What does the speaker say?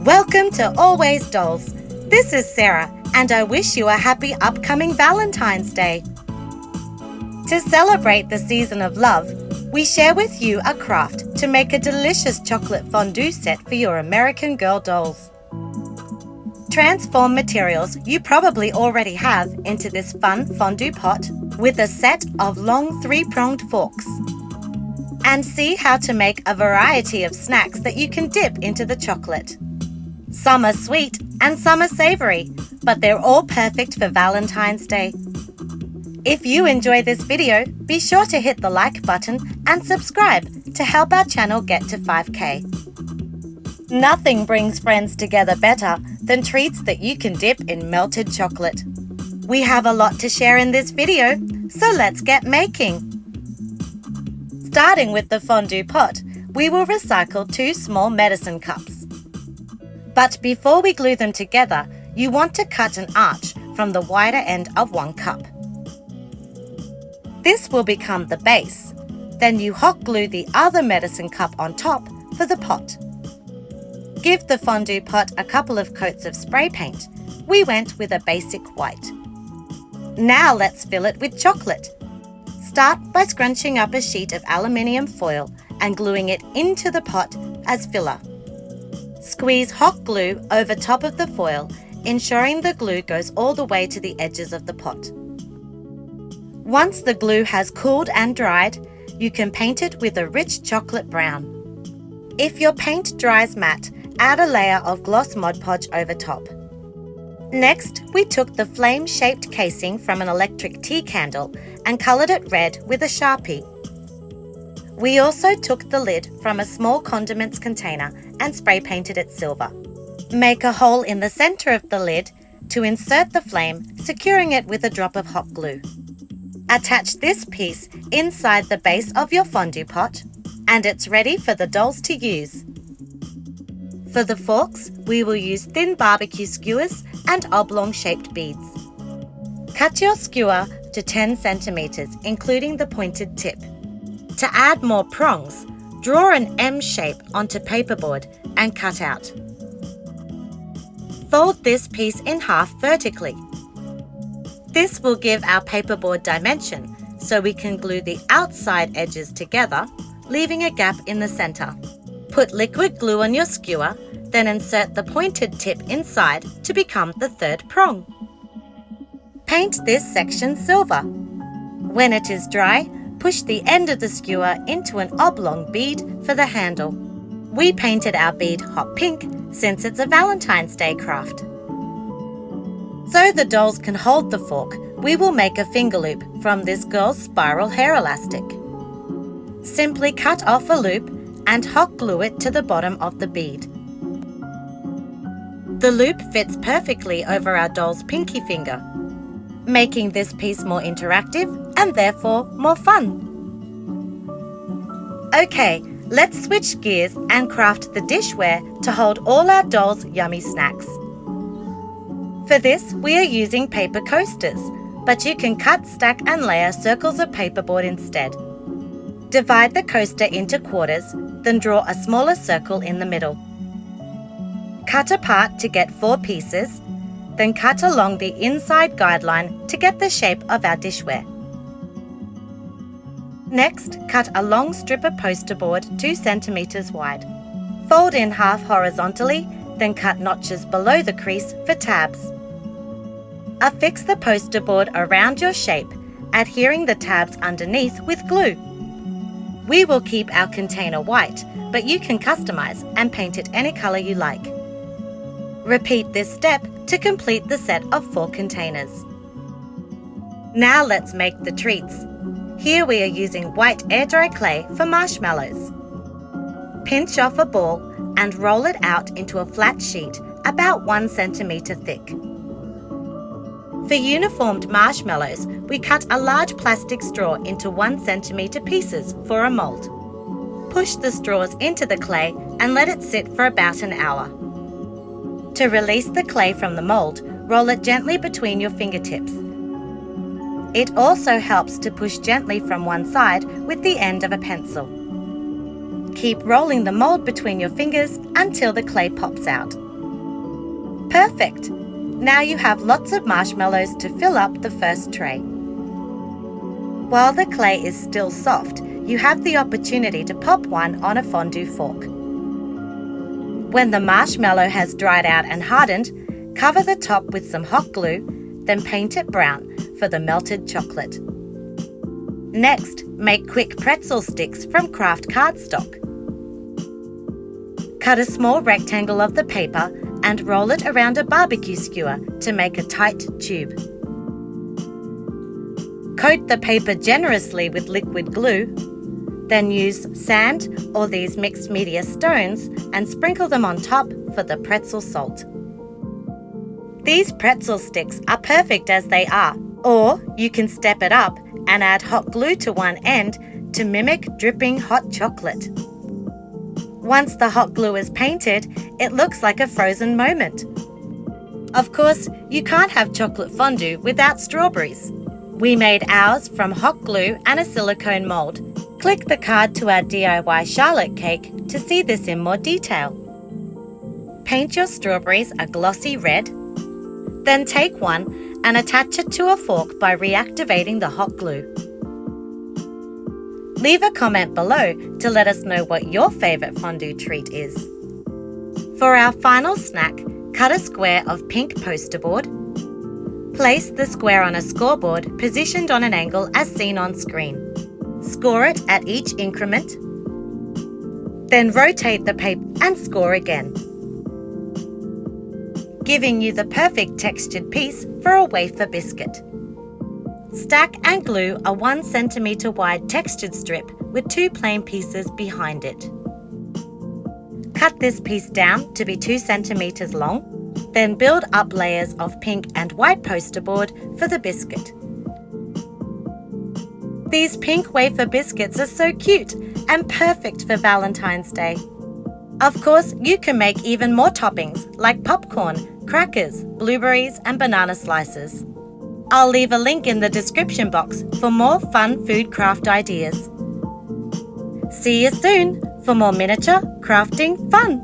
Welcome to Always Dolls. This is Sarah, and I wish you a happy upcoming Valentine's Day. To celebrate the season of love, we share with you a craft to make a delicious chocolate fondue set for your American Girl dolls. Transform materials you probably already have into this fun fondue pot with a set of long 3-pronged forks. And see how to make a variety of snacks that you can dip into the chocolate. Some are sweet and some are savory, but they're all perfect for Valentine's Day. If you enjoy this video, be sure to hit the like button and subscribe to help our channel get to 5K. Nothing brings friends together better than treats that you can dip in melted chocolate. We have a lot to share in this video, so let's get making. Starting with the fondue pot, we will recycle 2 small medicine cups. But before we glue them together, you want to cut an arch from the wider end of 1 cup. This will become the base. Then you hot glue the other medicine cup on top for the pot. Give the fondue pot a couple of coats of spray paint. We went with a basic white. Now let's fill it with chocolate. Start by scrunching up a sheet of aluminium foil and gluing it into the pot as filler. Squeeze hot glue over top of the foil, ensuring the glue goes all the way to the edges of the pot. Once the glue has cooled and dried, you can paint it with a rich chocolate brown. If your paint dries matte, add a layer of gloss Mod Podge over top. Next, we took the flame-shaped casing from an electric tea candle and coloured it red with a Sharpie. We also took the lid from a small condiments container and spray painted it silver. Make a hole in the centre of the lid to insert the flame, securing it with a drop of hot glue. Attach this piece inside the base of your fondue pot, and it's ready for the dolls to use. For the forks, we will use thin barbecue skewers and oblong-shaped beads. Cut your skewer to 10 centimeters, including the pointed tip. To add more prongs, draw an M shape onto paperboard and cut out. Fold this piece in half vertically. This will give our paperboard dimension, so we can glue the outside edges together, leaving a gap in the center. Put liquid glue on your skewer, then insert the pointed tip inside to become the 3rd prong. Paint this section silver. When it is dry, push the end of the skewer into an oblong bead for the handle. We painted our bead hot pink since it's a Valentine's Day craft. So the dolls can hold the fork, we will make a finger loop from this girl's spiral hair elastic. Simply cut off a loop and hot glue it to the bottom of the bead. The loop fits perfectly over our doll's pinky finger, making this piece more interactive and therefore more fun. Okay, let's switch gears and craft the dishware to hold all our dolls' yummy snacks. For this, we are using paper coasters, but you can cut, stack and layer circles of paperboard instead. Divide the coaster into quarters, then draw a smaller circle in the middle. Cut apart to get 4 pieces, then cut along the inside guideline to get the shape of our dishware. Next, cut a long strip of poster board 2 centimeters wide. Fold in half horizontally, then cut notches below the crease for tabs. Affix the poster board around your shape, adhering the tabs underneath with glue. We will keep our container white, but you can customize and paint it any color you like. Repeat this step to complete the set of 4 containers. Now let's make the treats. Here we are using white air dry clay for marshmallows. Pinch off a ball and roll it out into a flat sheet about 1 centimeter thick. For uniformed marshmallows, we cut a large plastic straw into 1 centimeter pieces for a mold. Push the straws into the clay and let it sit for about an hour. To release the clay from the mold, roll it gently between your fingertips. It also helps to push gently from one side with the end of a pencil. Keep rolling the mold between your fingers until the clay pops out. Perfect! Now you have lots of marshmallows to fill up the first tray. While the clay is still soft, you have the opportunity to pop one on a fondue fork. When the marshmallow has dried out and hardened, cover the top with some hot glue, then paint it brown for the melted chocolate. Next, make quick pretzel sticks from craft cardstock. Cut a small rectangle of the paper and roll it around a barbecue skewer to make a tight tube. Coat the paper generously with liquid glue, then use sand or these mixed media stones and sprinkle them on top for the pretzel salt. These pretzel sticks are perfect as they are, or you can step it up and add hot glue to one end to mimic dripping hot chocolate. Once the hot glue is painted, it looks like a frozen moment. Of course, you can't have chocolate fondue without strawberries. We made ours from hot glue and a silicone mold. Click the card to our DIY Charlotte cake to see this in more detail. Paint your strawberries a glossy red. Then take one and attach it to a fork by reactivating the hot glue. Leave a comment below to let us know what your favourite fondue treat is. For our final snack, cut a square of pink poster board. Place the square on a scoreboard positioned on an angle as seen on screen. Score it at each increment. Then rotate the paper and score again, giving you the perfect textured piece for a wafer biscuit. Stack and glue a 1 cm wide textured strip with 2 plain pieces behind it. Cut this piece down to be 2 cm long, then build up layers of pink and white poster board for the biscuit. These pink wafer biscuits are so cute and perfect for Valentine's Day. Of course, you can make even more toppings like popcorn, crackers, blueberries and banana slices. I'll leave a link in the description box for more fun food craft ideas. See you soon for more miniature crafting fun!